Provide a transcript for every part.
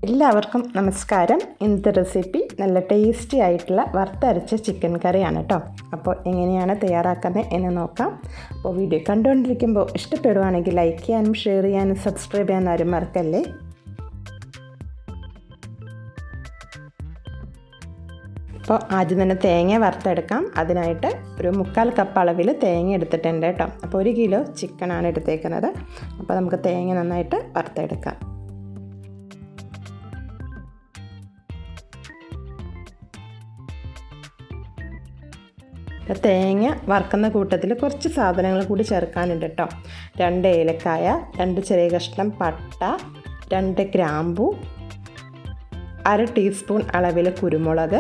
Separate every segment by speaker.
Speaker 1: എല്ലാവർക്കും നമസ്കാരം. ഇന്നത്തെ റെസിപ്പി നല്ല ടേസ്റ്റി ആയിട്ടുള്ള വറുത്തരച്ച ചിക്കൻ കറിയാണ് കേട്ടോ. അപ്പോൾ എങ്ങനെയാണ് തയ്യാറാക്കുന്നത് എന്ന് നോക്കാം. അപ്പോൾ വീഡിയോ കണ്ടുകൊണ്ടിരിക്കുമ്പോൾ ഇഷ്ടപ്പെടുവാണെങ്കിൽ ലൈക്ക് ചെയ്യാനും ഷെയർ ചെയ്യാനും സബ്സ്ക്രൈബ് ചെയ്യാനും ആരും മറക്കല്ലേ. അപ്പോൾ ആദ്യം തന്നെ തേങ്ങ വറുത്തെടുക്കാം. അതിനായിട്ട് ഒരു 1/4 കപ്പ് അളവിൽ തേങ്ങ എടുത്തിട്ടുണ്ട് കേട്ടോ. അപ്പോൾ 1 കിലോ ചിക്കനാണ് എടുത്തേക്കുന്നത്. അപ്പോൾ നമുക്ക് തേങ്ങ നന്നായിട്ട് വറുത്തെടുക്കാം. തേങ്ങ വറുക്കുന്ന കൂട്ടത്തിൽ കുറച്ച് സാധനങ്ങൾ കൂടി ചേർക്കാനുണ്ട് കേട്ടോ. 2 ഏലക്കായ, 2 ചെറിയ കഷ്ണം പട്ട, 2 ഗ്രാമ്പൂ, 1/2 ടീസ്പൂൺ അളവിൽ കുരുമുളക്,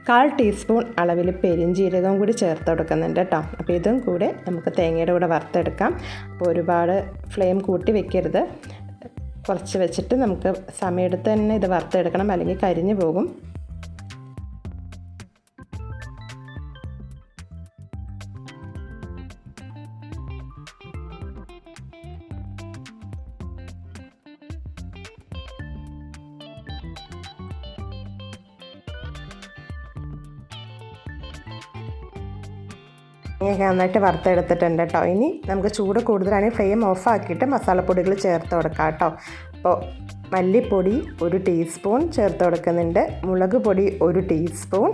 Speaker 1: 1/4 ടീസ്പൂൺ അളവിൽ പെരിഞ്ജീരകം കൂടി ചേർത്ത് കൊടുക്കുന്നുണ്ട് കേട്ടോ. അപ്പോൾ ഇതും കൂടെ നമുക്ക് തേങ്ങയുടെ കൂടെ വറുത്തെടുക്കാം. അപ്പോൾ ഒരുപാട് ഫ്ലെയിം കൂട്ടി വെക്കരുത്, കുറച്ച് വെച്ചിട്ട് നമുക്ക് സമയമെടുത്ത് തന്നെ ഇത് വറുത്തെടുക്കണം, അല്ലെങ്കിൽ കരിഞ്ഞു പോകും. ഇങ്ങനെ നന്നായിട്ട് വറുത്തെടുത്തിട്ടുണ്ട് കേട്ടോ. ഇനി നമുക്ക് ചൂട് കൂടുതലാണെങ്കിൽ ഫ്ലെയിം ഓഫാക്കിയിട്ട് മസാലപ്പൊടികൾ ചേർത്ത് കൊടുക്കാം കേട്ടോ. അപ്പോൾ മല്ലിപ്പൊടി 1 ടീസ്പൂൺ ചേർത്ത് കൊടുക്കുന്നുണ്ട്, മുളക് പൊടി 1 ടീസ്പൂൺ,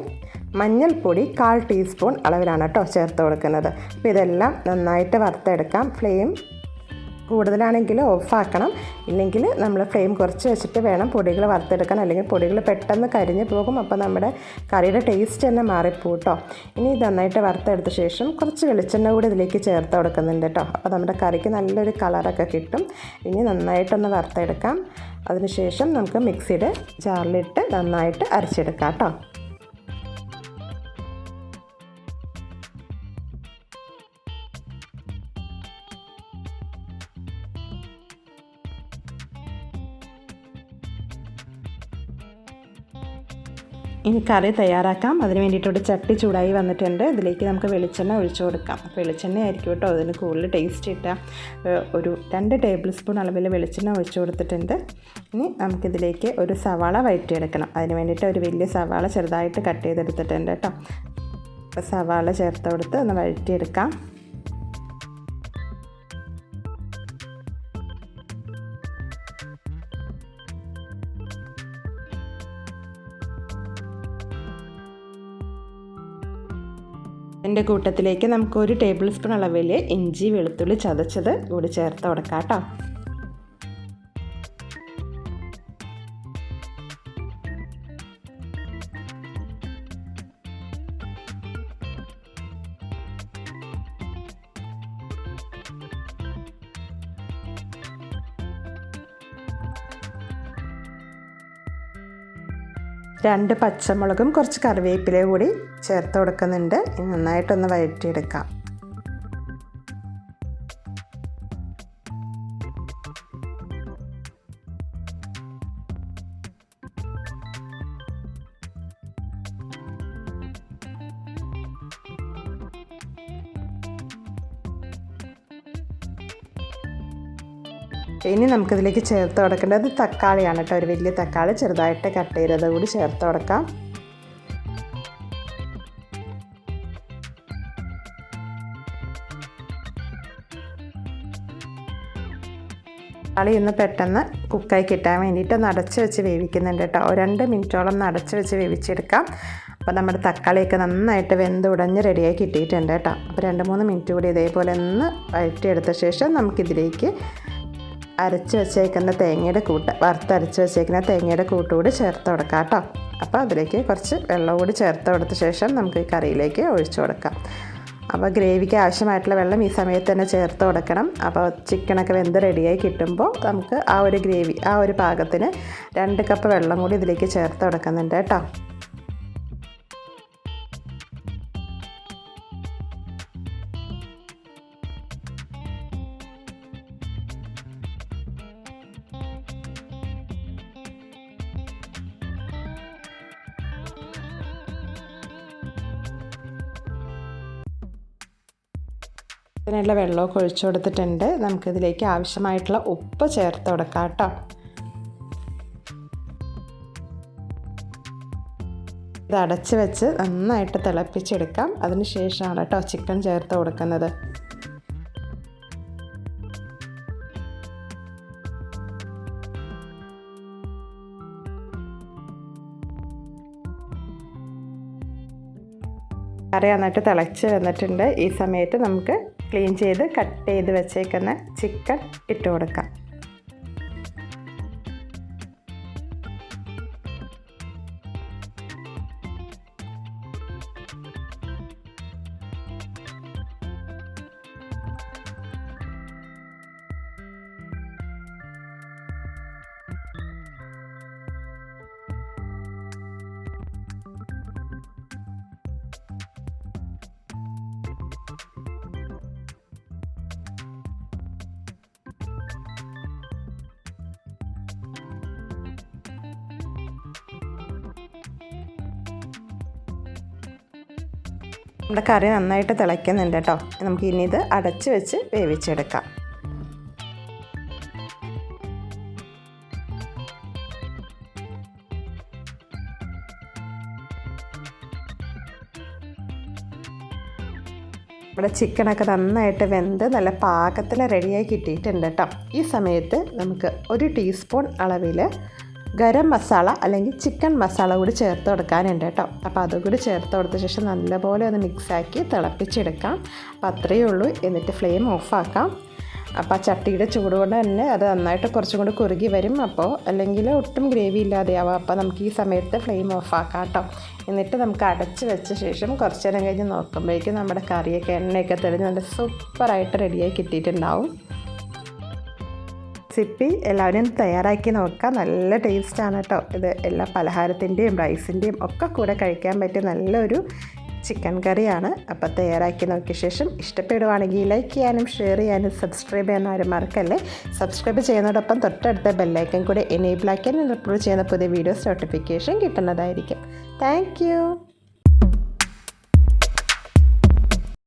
Speaker 1: മഞ്ഞൾപ്പൊടി 1/4 ടീസ്പൂൺ അളവിലാണ് കേട്ടോ ചേർത്ത് കൊടുക്കുന്നത്. അപ്പോൾ ഇതെല്ലാം നന്നായിട്ട് വറുത്തെടുക്കാം. ഫ്ലെയിം കൂടുതലാണെങ്കിൽ ഓഫാക്കണം, ഇല്ലെങ്കിൽ നമ്മൾ ഫ്ലെയിം കുറച്ച് വെച്ചിട്ട് വേണം പൊടികൾ വറുത്തെടുക്കാൻ, അല്ലെങ്കിൽ പൊടികൾ പെട്ടെന്ന് കരിഞ്ഞു പോകും. അപ്പോൾ നമ്മുടെ കറിയുടെ ടേസ്റ്റ് തന്നെ മാറിപ്പോകും കേട്ടോ. ഇനി നന്നായിട്ട് വറുത്തെടുത്ത ശേഷം കുറച്ച് വെളിച്ചെണ്ണ കൂടി ഇതിലേക്ക് ചേർത്ത് കൊടുക്കുന്നുണ്ട് കേട്ടോ. അപ്പോൾ നമ്മുടെ കറിക്ക് നല്ലൊരു കളറൊക്കെ കിട്ടും. ഇനി നന്നായിട്ടൊന്ന് വറുത്തെടുക്കാം. അതിനുശേഷം നമുക്ക് മിക്സിയുടെ ജാറിലിട്ട് നന്നായിട്ട് അരച്ചെടുക്കാം കേട്ടോ. ഇനി കറി തയ്യാറാക്കാം. അതിന് വേണ്ടിയിട്ടൊരു ചട്ടി ചൂടായി വന്നിട്ടുണ്ട്. ഇതിലേക്ക് നമുക്ക് വെളിച്ചെണ്ണ ഒഴിച്ചു കൊടുക്കാം. അപ്പോൾ വെളിച്ചെണ്ണ ആയിരിക്കും കേട്ടോ അതിന് കൂടുതൽ ടേസ്റ്റ് കിട്ടുക. ഒരു 2 ടേബിൾ സ്പൂൺ അളവിൽ വെളിച്ചെണ്ണ ഒഴിച്ചു കൊടുത്തിട്ടുണ്ട്. ഇനി നമുക്കിതിലേക്ക് ഒരു സവാള വഴറ്റിയെടുക്കണം. അതിന് വേണ്ടിയിട്ട് ഒരു വലിയ സവാള ചെറുതായിട്ട് കട്ട് ചെയ്തെടുത്തിട്ടുണ്ട് കേട്ടോ. അപ്പോൾ സവാള ചേർത്ത് കൊടുത്ത് ഒന്ന് വഴറ്റിയെടുക്കാം. ഇതിൻ്റെ കൂട്ടത്തിലേക്ക് നമുക്ക് 1 ടേബിൾ സ്പൂൺ അളവിൽ ഇഞ്ചി വെളുത്തുള്ളി ചതച്ചത് കൂടി ചേർത്ത് കൊടുക്കാം കേട്ടോ. രണ്ട് പച്ചമുളകും കുറച്ച് കറിവേപ്പിലയും കൂടി ചേർത്ത് കൊടുക്കുന്നുണ്ട്. നന്നായിട്ടൊന്ന് വഴറ്റിയെടുക്കാം. ഇനി നമുക്കിതിലേക്ക് ചേർത്ത് കൊടുക്കേണ്ടത് തക്കാളിയാണ് കേട്ടോ. ഒരു വലിയ തക്കാളി ചെറുതായിട്ട് കട്ട് ചെയ്തത് കൂടി ചേർത്ത് കൊടുക്കാം. തക്കാളി ഇന്ന് പെട്ടെന്ന് കുക്കായി കിട്ടാൻ വേണ്ടിയിട്ട് ഒന്ന് അടച്ച് വെച്ച് വേവിക്കുന്നുണ്ട് കേട്ടോ. 2 മിനിറ്റോളം ഒന്ന് അടച്ച് വെച്ച് വേവിച്ചെടുക്കാം. അപ്പോൾ നമ്മുടെ തക്കാളിയൊക്കെ നന്നായിട്ട് വെന്ത് ഉടഞ്ഞ് റെഡിയായി കിട്ടിയിട്ടുണ്ട് കേട്ടോ. അപ്പോൾ 2-3 മിനിറ്റ് കൂടി ഇതേപോലെ ഒന്ന് വഴറ്റിയെടുത്ത ശേഷം നമുക്കിതിലേക്ക് അരച്ച് വെച്ചേക്കുന്ന വറുത്തരച്ച് വെച്ചേക്കുന്ന തേങ്ങയുടെ കൂട്ടുകൂടി ചേർത്ത് കൊടുക്കാം കേട്ടോ. അപ്പോൾ അതിലേക്ക് കുറച്ച് വെള്ളം കൂടി ചേർത്ത് കൊടുത്ത ശേഷം നമുക്ക് ഈ കറിയിലേക്ക് ഒഴിച്ചു കൊടുക്കാം. അപ്പോൾ ഗ്രേവിക്ക് ആവശ്യമായിട്ടുള്ള വെള്ളം ഈ സമയത്ത് തന്നെ ചേർത്ത് കൊടുക്കണം. അപ്പോൾ ചിക്കനൊക്കെ വെന്ത് റെഡിയായി കിട്ടുമ്പോൾ നമുക്ക് ആ ഒരു ഗ്രേവി, ആ ഒരു പാകത്തിന് 2 കപ്പ് വെള്ളം കൂടി ഇതിലേക്ക് ചേർത്ത് കൊടുക്കുന്നുണ്ട് കേട്ടോ. ഇതിനുള്ള വെള്ളമൊക്കെ ഒഴിച്ചു കൊടുത്തിട്ടുണ്ട്. നമുക്കിതിലേക്ക് ആവശ്യമായിട്ടുള്ള ഉപ്പ് ചേർത്ത് കൊടുക്കാം കേട്ടോ. ഇത് അടച്ച് വെച്ച് നന്നായിട്ട് തിളപ്പിച്ചെടുക്കാം. അതിന് ശേഷമാണ് കേട്ടോ ചിക്കൻ ചേർത്ത് കൊടുക്കുന്നത്. കറി നന്നായിട്ട് തിളച്ച് വന്നിട്ടുണ്ട്. ഈ സമയത്ത് നമുക്ക് ക്ലീൻ ചെയ്ത് കട്ട് ചെയ്ത് വെച്ചേക്കുന്ന ചിക്കൻ ഇട്ട് കൊടുക്കാം. നമ്മുടെ കറി നന്നായിട്ട് തിളയ്ക്കുന്നുണ്ട് കേട്ടോ. നമുക്ക് ഇനി ഇത് അടച്ച് വെച്ച് വേവിച്ചെടുക്കാം. നമ്മുടെ ചിക്കനൊക്കെ നന്നായിട്ട് വെന്ത് നല്ല പാകത്തിൽ റെഡിയായി കിട്ടിയിട്ടുണ്ട് കേട്ടോ. ഈ സമയത്ത് നമുക്ക് 1 ടീസ്പൂൺ അളവിൽ ഗരം മസാല അല്ലെങ്കിൽ ചിക്കൻ മസാല കൂടി ചേർത്ത് കൊടുക്കാനുണ്ട് കേട്ടോ. അപ്പോൾ അതുകൂടി ചേർത്ത് കൊടുത്ത ശേഷം നല്ലപോലെ ഒന്ന് മിക്സാക്കി തിളപ്പിച്ചെടുക്കാം. അപ്പോൾ അത്രയേ ഉള്ളൂ. എന്നിട്ട് ഫ്ലെയിം ഓഫാക്കാം. അപ്പോൾ ആ ചട്ടിയുടെ ചൂട് കൊണ്ട് തന്നെ അത് നന്നായിട്ട് കുറച്ചും കൂടി കുറുകി വരും. അപ്പോൾ അല്ലെങ്കിൽ ഒട്ടും ഗ്രേവി ഇല്ലാതെയാവും. അപ്പോൾ നമുക്ക് ഈ സമയത്ത് ഫ്ലെയിം ഓഫാക്കാം കേട്ടോ. എന്നിട്ട് നമുക്ക് അടച്ച് വെച്ച ശേഷം കുറച്ച് നേരം കഴിഞ്ഞ് നോക്കുമ്പോഴേക്കും നമ്മുടെ കറിയൊക്കെ എണ്ണയൊക്കെ തെളിഞ്ഞ് നല്ല സൂപ്പറായിട്ട് റെഡിയായി കിട്ടിയിട്ടുണ്ടാവും. റെസിപ്പി എല്ലാവരും തയ്യാറാക്കി നോക്കുക. നല്ല ടേസ്റ്റാണ് കേട്ടോ. ഇത് എല്ലാ പലഹാരത്തിൻ്റെയും റൈസിൻ്റെയും ഒക്കെ കൂടെ കഴിക്കാൻ പറ്റിയ നല്ലൊരു ചിക്കൻ കറിയാണ്. അപ്പോൾ തയ്യാറാക്കി നോക്കിയ ശേഷം ഇഷ്ടപ്പെടുവാണെങ്കിൽ ലൈക്ക് ചെയ്യാനും ഷെയർ ചെയ്യാനും സബ്സ്ക്രൈബ് ചെയ്യാനും ആരും മറക്കല്ലേ. സബ്സ്ക്രൈബ് ചെയ്യുന്നതോടൊപ്പം തൊട്ടടുത്ത ബെല്ലൈക്കൻ കൂടെ എനേബിൾ ആക്കിയാൽ ഞാൻ അപ്ലോഡ് ചെയ്യുന്ന പുതിയ വീഡിയോസ് നോട്ടിഫിക്കേഷൻ കിട്ടുന്നതായിരിക്കും. താങ്ക്